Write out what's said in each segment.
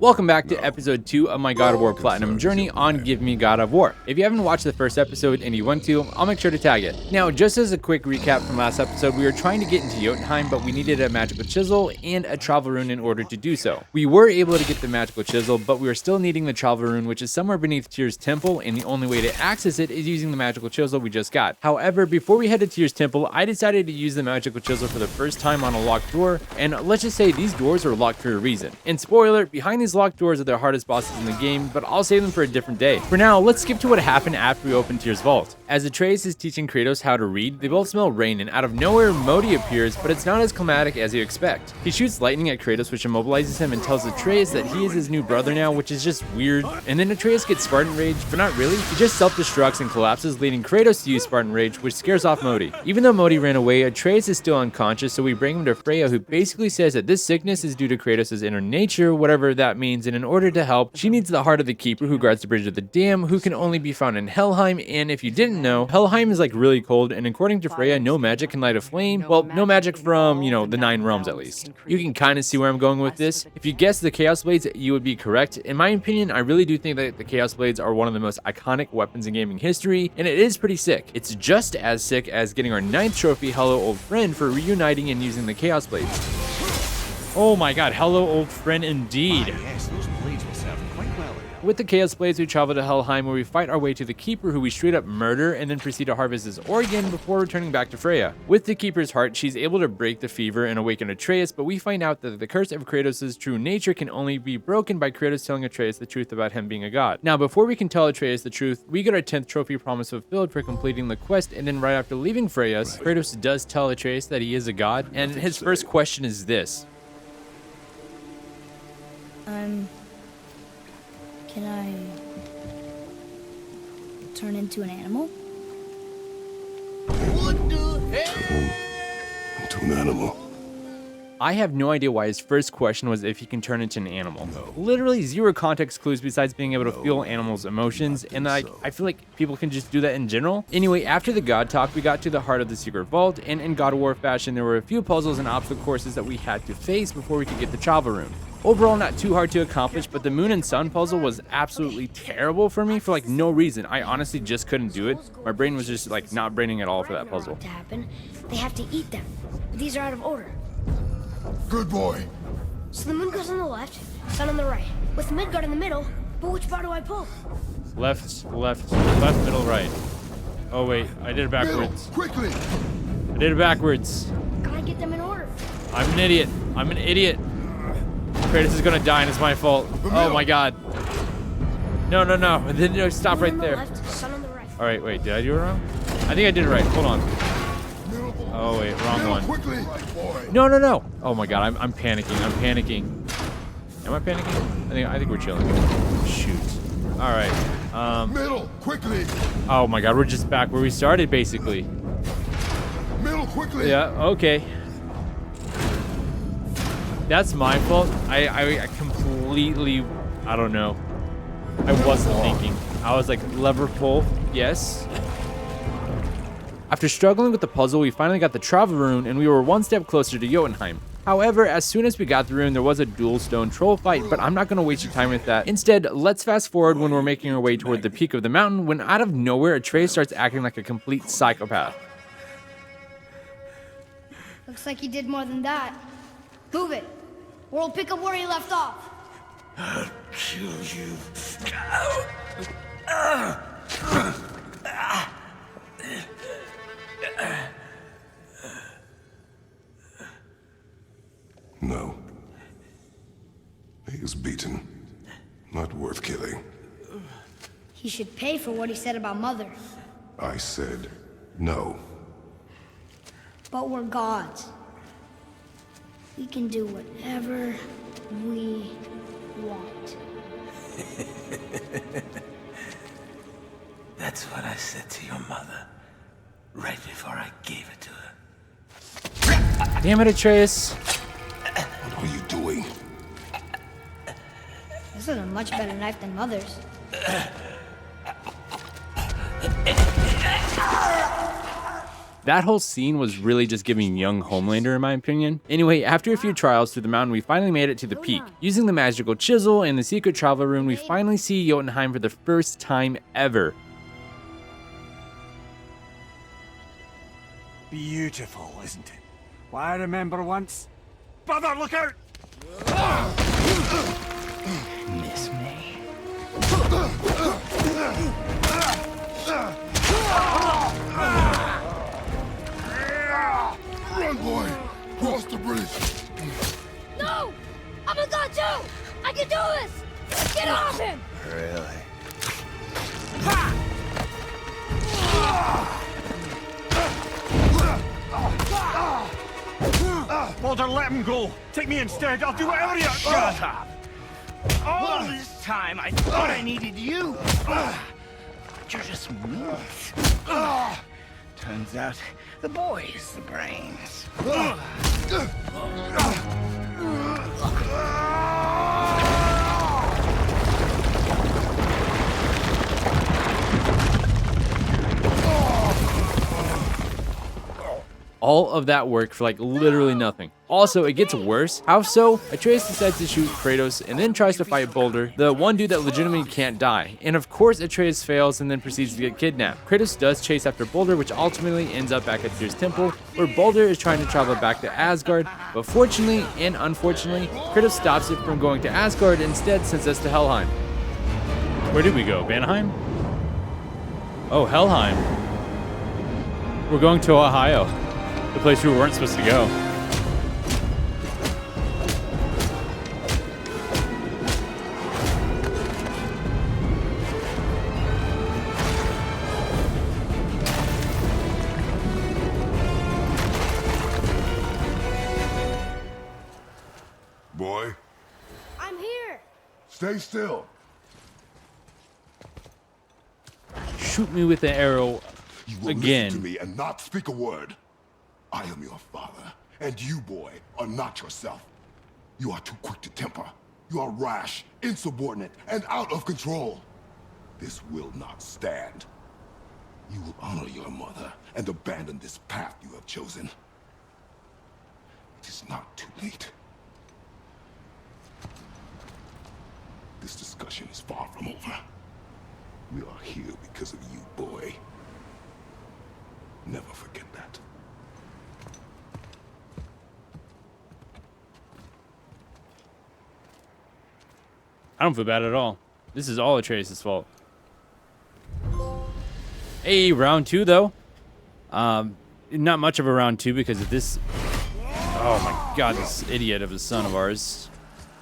Welcome back to episode 2 of my God of War Platinum journey on Give Me God of War. If you haven't watched the first episode and you want to, I'll make sure to tag it. Now, just as a quick recap from last episode, we were trying to get into Jotunheim, but we needed a magical chisel and a travel rune in order to do so. We were able to get the magical chisel, but we were still needing the travel rune, which is somewhere beneath Tyr's temple, and the only way to access it is using the magical chisel we just got. However, before we head to Tyr's temple, I decided to use the magical chisel for the first time on a locked door, and let's just say these doors are locked for a reason. And spoiler, behind these locked doors are the hardest bosses in the game, but I'll save them for a different day. For now, let's skip to what happened after we opened Tyr's vault. As Atreus is teaching Kratos how to read, they both smell rain, and out of nowhere, Modi appears, but it's not as climatic as you expect. He shoots lightning at Kratos, which immobilizes him and tells Atreus that he is his new brother now, which is just weird. And then Atreus gets Spartan Rage, but not really. He just self-destructs and collapses, leading Kratos to use Spartan Rage, which scares off Modi. Even though Modi ran away, Atreus is still unconscious, so we bring him to Freya, who basically says that this sickness is due to Kratos' inner nature, whatever that means, and in order to help, she needs the heart of the keeper who guards the bridge of the dam, who can only be found in Helheim. And if you didn't know, Helheim is like really cold, and according to Freya, no magic can light a flame. Well, no magic from, the 9 realms at least. You can kind of see where I'm going with this. If you guessed the Chaos Blades, you would be correct. In my opinion, I really do think that the Chaos Blades are one of the most iconic weapons in gaming history, and it is pretty sick. It's just as sick as getting our 9th trophy, Hello Old Friend, for reuniting and using the Chaos Blades. Oh my god, hello old friend indeed. Yes, those blades will serve quite well. With the Chaos Blades, we travel to Helheim, where we fight our way to the Keeper, who we straight up murder, and then proceed to harvest his organ before returning back to Freya. With the Keeper's heart, she's able to break the fever and awaken Atreus, but we find out that the curse of Kratos' true nature can only be broken by Kratos telling Atreus the truth about him being a god. Now, before we can tell Atreus the truth, we get our 10th trophy promise fulfilled for completing the quest, and then right after leaving Freya's, Kratos does tell Atreus that he is a god, and his first question is this. Can I turn into an animal? What the hell? Into an animal. I have no idea why his first question was if he can turn into an animal. Literally zero context clues besides being able to feel animals' emotions, and I feel like people can just do that in general. Anyway, after the god talk, we got to the heart of the secret vault, and in God of War fashion, there were a few puzzles and obstacle courses that we had to face before we could get the travel rune. Overall, not too hard to accomplish, but the moon and sun puzzle was absolutely terrible for me for no reason. I honestly just couldn't do it. My brain was just not braining at all for that puzzle. To happen, they have to eat them. But these are out of order. Good boy. So the moon goes on the left, sun on the right, with Midgard in the middle. But which bar do I pull? Left, middle, right. Oh wait, I did it backwards. Quickly. I did it backwards. Gotta get them in order. I'm an idiot. I'm an idiot. Kratos is gonna die and it's my fault. Oh my god. No. No, stop right there. Left, sun on the right. Alright, wait, did I do it wrong? I think I did it right. Hold on. Oh wait, wrong one. Quickly. No. Oh my god, I'm panicking. Am I panicking? I think we're chilling. Shoot. Alright. Middle. Quickly. Oh my god, we're just back where we started basically. Middle. Quickly. Yeah, okay. That's my fault. I completely, I don't know. I wasn't thinking. I was like, lever pull, yes. After struggling with the puzzle, we finally got the travel rune, and we were one step closer to Jotunheim. However, as soon as we got the rune, there was a dual stone troll fight, but I'm not going to waste your time with that. Instead, let's fast forward when we're making our way toward the peak of the mountain, when out of nowhere, Atreus starts acting like a complete psychopath. Looks like he did more than that. Move it, or we'll pick up where he left off. I'll kill you. No. He is beaten. Not worth killing. He should pay for what he said about Mother. I said no. But we're gods. We can do whatever we want. That's what I said to your mother, right before I gave it to her. Damn it, Atreus. What are you doing? This is a much better knife than Mother's. That whole scene was really just giving young Homelander in my opinion. Anyway, after a few trials through the mountain, we finally made it to the peak. Using the magical chisel and the secret travel room, we finally see Jotunheim for the first time ever. Beautiful, isn't it? Why, I remember once... Brother, look out! Miss me? Run, boy! Cross the bridge! No! I'm a god too! I can do this! Get off him! Really? Balder, let him go! Take me instead, I'll do whatever you... Shut up! All this time I thought I needed you! But you're just meat. Turns out the boy is the brains. All of that work for like literally nothing. Also, it gets worse. How so? Atreus decides to shoot Kratos and then tries to fight Balder, the one dude that legitimately can't die. And of course, Atreus fails and then proceeds to get kidnapped. Kratos does chase after Balder, which ultimately ends up back at Tyr's temple, where Balder is trying to travel back to Asgard. But fortunately and unfortunately, Kratos stops it from going to Asgard and instead sends us to Helheim. Where did we go? Vanaheim? Oh, Helheim. We're going to Ohio. The place we weren't supposed to go. Boy, I'm here! stay still. Shoot me with the arrow You will again. listen to me and not speak a word. I am your father, and you, boy, are not yourself. You are too quick to temper. You are rash, insubordinate, and out of control. This will not stand. You will honor your mother and abandon this path you have chosen. It is not too late. This discussion is far from over. We are here because of you, boy. Never forget that. I don't feel bad at all. This is all Atreus' fault. Hey, round 2 though. Not much of a round 2 because of this. Oh my god, this idiot of a son of ours.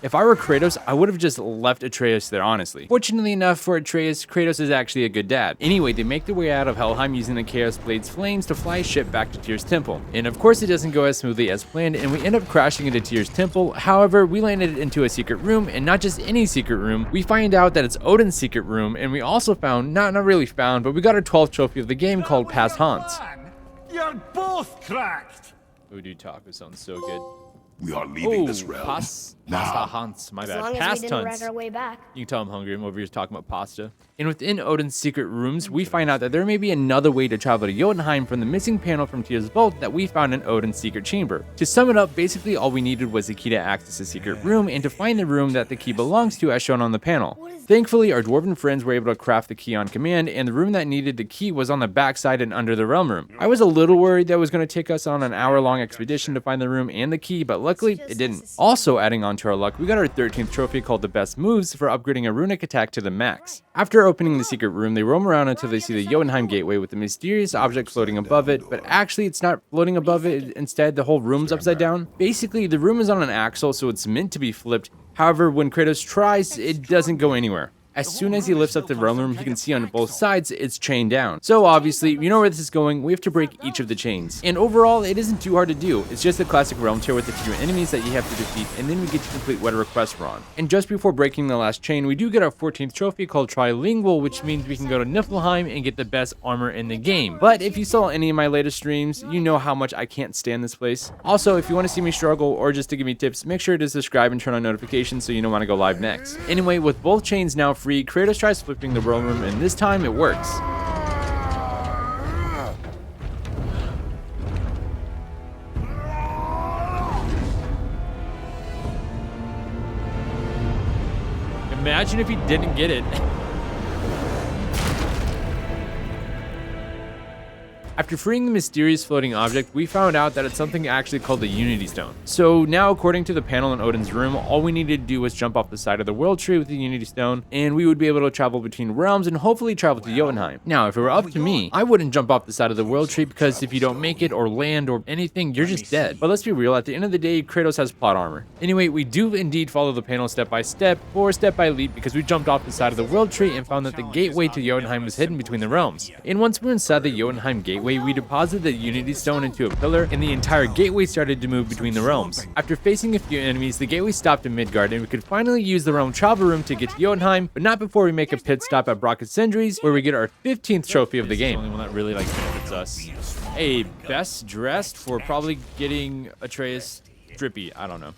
If I were Kratos, I would have just left Atreus there, honestly. Fortunately enough for Atreus, Kratos is actually a good dad. Anyway, they make their way out of Helheim using the Chaos Blade's flames to fly a ship back to Tyr's temple. And of course, it doesn't go as smoothly as planned, and we end up crashing into Tyr's temple. However, we landed into a secret room, and not just any secret room. We find out that it's Odin's secret room, and we also found, not really found, but we got our 12th trophy of the game called Past Haunts. You're both cracked! Voodoo taco sounds so good. We are leaving this realm. Pasta now. Hunts, my As bad. long as Past we didn't hunts. wreck our way back. You can tell I'm hungry. I'm over here talking about pasta. And within Odin's secret rooms, we find out that there may be another way to travel to Jotunheim from the missing panel from Tyr's vault that we found in Odin's secret chamber. To sum it up, basically all we needed was the key to access the secret room and to find the room that the key belongs to as shown on the panel. Thankfully, our dwarven friends were able to craft the key on command, and the room that needed the key was on the backside and under the realm room. I was a little worried that it was going to take us on an hour-long expedition to find the room and the key, but luckily it didn't. Also, adding on to our luck, we got our 13th trophy called the Best Moves for upgrading a runic attack to the max. After opening the secret room, they roam around until they see the Jotunheim gateway with the mysterious object floating above it, but actually it's not floating above it, instead the whole room's upside down. Basically, the room is on an axle, so it's meant to be flipped. However, when Kratos tries, it doesn't go anywhere. As soon as he lifts up the realm room, he can see on both sides it's chained down. So obviously, you know where this is going, we have to break each of the chains. And overall, it isn't too hard to do. It's just a classic realm tier with a few enemies that you have to defeat, and then we get to complete what a request we're on. And just before breaking the last chain, we do get our 14th trophy called Trilingual, which means we can go to Niflheim and get the best armor in the game. But if you saw any of my latest streams, you know how much I can't stand this place. Also, if you want to see me struggle or just to give me tips, make sure to subscribe and turn on notifications so you know when I go live next. Anyway, with both chains now free, Kratos tries flipping the realm room, and this time it works. Imagine if he didn't get it. After freeing the mysterious floating object, we found out that it's something actually called the Unity Stone. So now, according to the panel in Odin's room, all we needed to do was jump off the side of the World Tree with the Unity Stone, and we would be able to travel between realms and hopefully travel to Jotunheim. Now, if it were up to me, I wouldn't jump off the side of the World Tree because if you don't make it or land or anything, you're just dead. But let's be real, at the end of the day, Kratos has plot armor. Anyway, we do indeed follow the panel step by step, or step by leap, because we jumped off the side of the World Tree and found that the gateway to Jotunheim was hidden between the realms. And once we were inside the Jotunheim gateway, we deposited the Unity Stone into a pillar, and the entire gateway started to move between the realms. After facing a few enemies, the gateway stopped in Midgard, and we could finally use the realm travel room to get to Jotunheim, but not before we make a pit stop at Brock Sindri's, where we get our 15th trophy of the game. The only one that really benefits us. A best dressed for probably getting Atreus drippy. I don't know.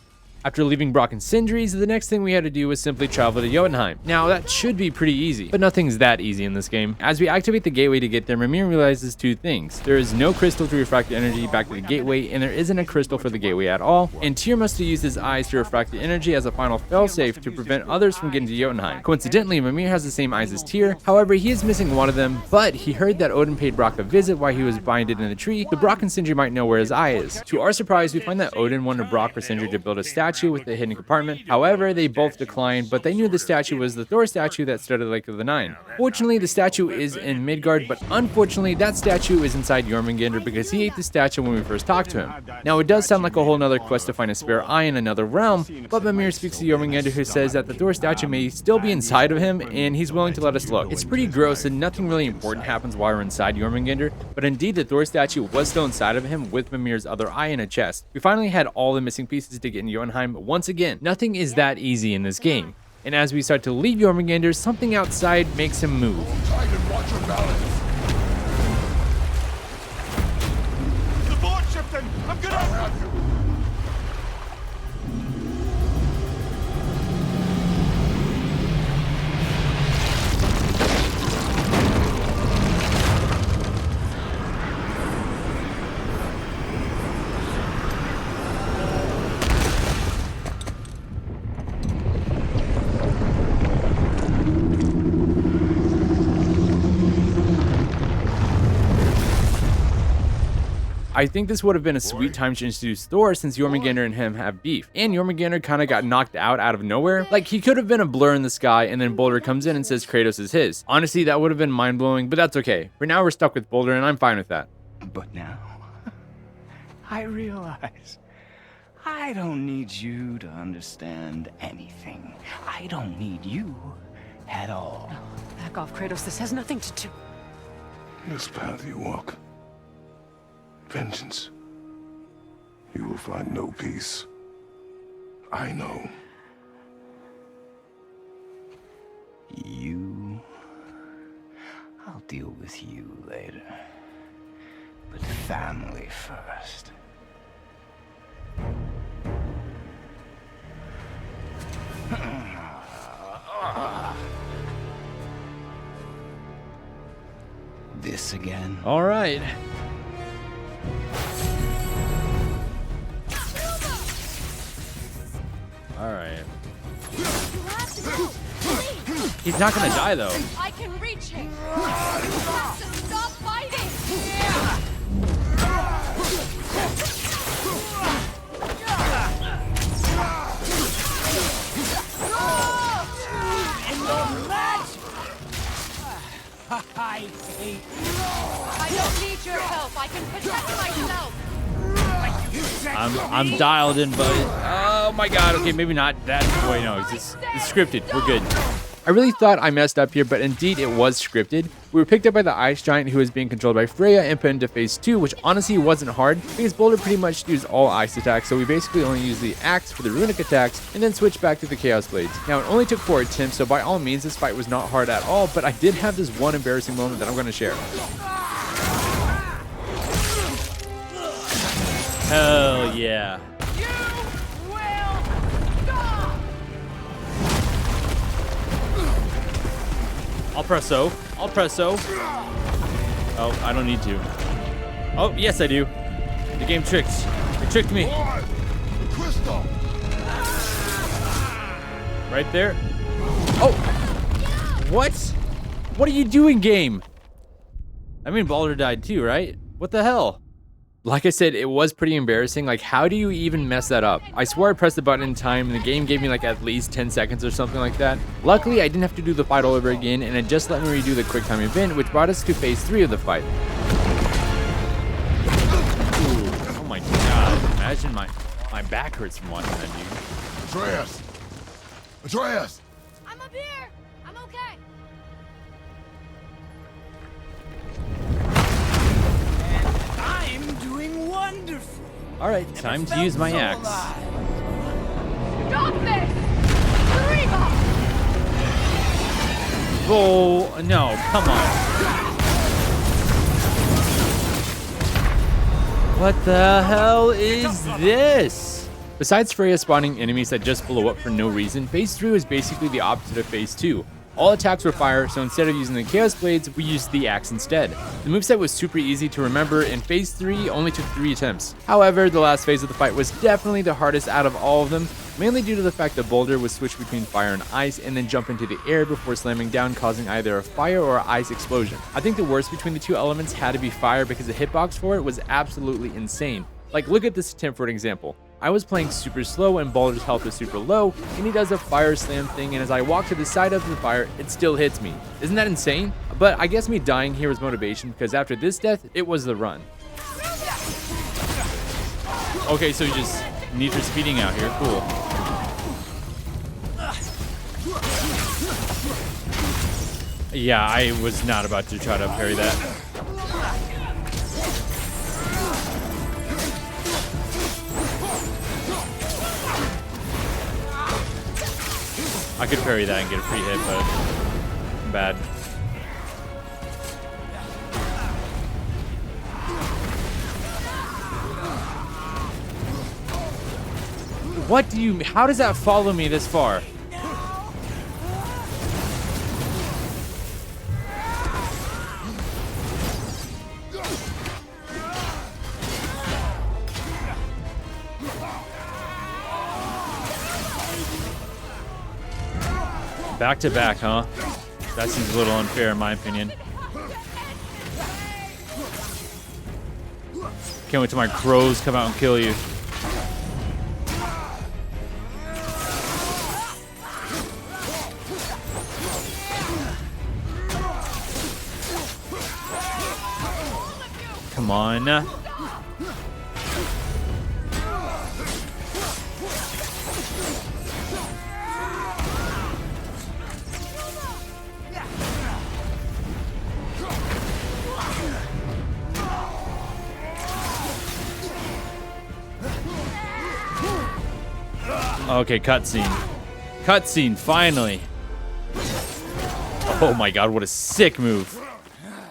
After leaving Brock and Sindri's, the next thing we had to do was simply travel to Jotunheim. Now, that should be pretty easy, but nothing's that easy in this game. As we activate the gateway to get there, Mimir realizes two things. There is no crystal to refract the energy back to the gateway, and there isn't a crystal for the gateway at all, and Tyr must have used his eyes to refract the energy as a final failsafe to prevent others from getting to Jotunheim. Coincidentally, Mimir has the same eyes as Tyr, however, he is missing one of them, but he heard that Odin paid Brock a visit while he was binded in the tree, so Brock and Sindri might know where his eye is. To our surprise, we find that Odin wanted Brock or Sindri to build a statue with the hidden compartment. However, they both declined, but they knew the statue was the Thor statue that stood at Lake of the Nine. Fortunately, the statue is in Midgard, but unfortunately, that statue is inside Jormungandr because he ate the statue when we first talked to him. Now, it does sound like a whole nother quest to find a spare eye in another realm, but Mimir speaks to Jormungandr, who says that the Thor statue may still be inside of him, and he's willing to let us look. It's pretty gross, and nothing really important happens while we're inside Jormungandr, but indeed, the Thor statue was still inside of him with Mimir's other eye in a chest. We finally had all the missing pieces to get in Jotunheim, but once again, nothing is that easy in this game. And as we start to leave Jormungandr, something outside makes him move. Tight and watch your balance. The board shifting! I'm gonna have you! I think this would have been a sweet time to introduce Thor since Jormungandr and him have beef. And Jormungandr kind of got knocked out of nowhere. Like, he could have been a blur in the sky and then Balder comes in and says Kratos is his. Honestly, that would have been mind-blowing, but that's okay. For now, we're stuck with Balder and I'm fine with that. But now, I realize I don't need you to understand anything. I don't need you at all. Back off, Kratos. This has nothing to do. This path you walk, vengeance, you will find no peace. I know. You... I'll deal with you later. But family first. This again? All right. All right. He's not gonna die though. I can reach him. You have to stop fighting. I don't need your help. I can protect myself. I'm dialed in, buddy. Oh my god. Okay, maybe not that. Wait, no, it's scripted. We're good. I really thought I messed up here, but indeed it was scripted. We were picked up by the ice giant who was being controlled by Freya and put into phase 2, which honestly wasn't hard because Balder pretty much used all ice attacks, so we basically only used the axe for the runic attacks and then switched back to the chaos blades. Now, it only took 4 attempts, so by all means this fight was not hard at all, but I did have this one embarrassing moment that I'm going to share. Hell yeah. I'll press O. I'll press O. Oh, I don't need to. Oh, yes I do. The game tricked. It tricked me. Crystal. Right there. Oh! What? What are you doing, game? I mean, Balder died too, right? What the hell? Like I said, it was pretty embarrassing. Like, how do you even mess that up? I swore I pressed the button in time and the game gave me like at least 10 seconds or something like that. Luckily, I didn't have to do the fight all over again, and it just let me redo the quick time event, which brought us to phase 3 of the fight. Ooh, oh my god, imagine my back hurts from watching that, dude. Atreus! Atreus! I'm up here. I'm okay. I'm doing wonderful. Alright, time to use my axe. Stop this! Reba! Oh, no, come on. What the hell is this? Besides Freya spawning enemies that just blow up for no reason, phase 3 was basically the opposite of phase 2. All attacks were fire, so instead of using the Chaos Blades, we used the axe instead. The moveset was super easy to remember, and phase 3 only took 3 attempts. However, the last phase of the fight was definitely the hardest out of all of them, mainly due to the fact that Balder would switch between fire and ice and then jump into the air before slamming down, causing either a fire or ice explosion. I think the worst between the two elements had to be fire because the hitbox for it was absolutely insane. Like, look at this attempt for an example. I was playing super slow and Balder's health is super low, and he does a fire slam thing, and as I walk to the side of the fire, it still hits me. Isn't that insane? But I guess me dying here was motivation, because after this death, it was the run. Okay, so you just need for speeding out here, cool. Yeah, I was not about to try to parry that. I could parry that and get a free hit, but bad. What do you, how does that follow me this far? Back to back, huh? That seems a little unfair in my opinion. Can't wait till my crows come out and kill you. Come on. Okay, cutscene. Cutscene, finally. Oh my god, what a sick move.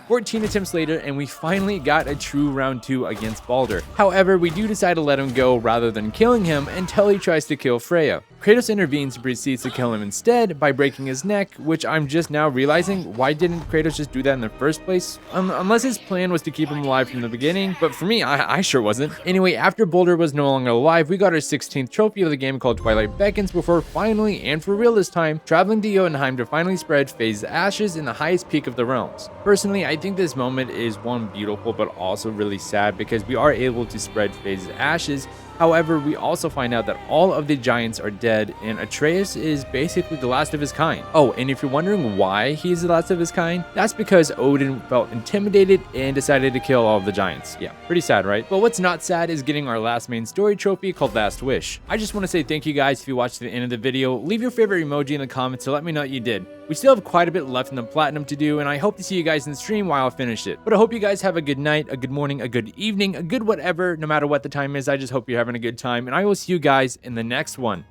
14 attempts later, and we finally got a true round 2 against Balder. However, we do decide to let him go rather than killing him until he tries to kill Freya. Kratos intervenes and proceeds to kill him instead by breaking his neck, which I'm just now realizing, why didn't Kratos just do that in the first place? Unless his plan was to keep him alive from the beginning, but for me, I sure wasn't. Anyway, after Balder was no longer alive, we got our 16th trophy of the game called Twilight Beckons before finally, and for real this time, traveling to Jotunheim to finally spread Faye's ashes in the highest peak of the realms. Personally, I think this moment is one beautiful but also really sad because we are able to spread Faye's ashes. However, we also find out that all of the giants are dead and Atreus is basically the last of his kind. Oh, and if you're wondering why he's the last of his kind, that's because Odin felt intimidated and decided to kill all of the giants. Yeah, pretty sad, right? But what's not sad is getting our last main story trophy called Last Wish. I just want to say thank you guys if you watched to the end of the video. Leave your favorite emoji in the comments to let me know what you did. We still have quite a bit left in the platinum to do, and I hope to see you guys in the stream while I finish it. But I hope you guys have a good night, a good morning, a good evening, a good whatever, no matter what the time is. I just hope you're having a good time, and I will see you guys in the next one.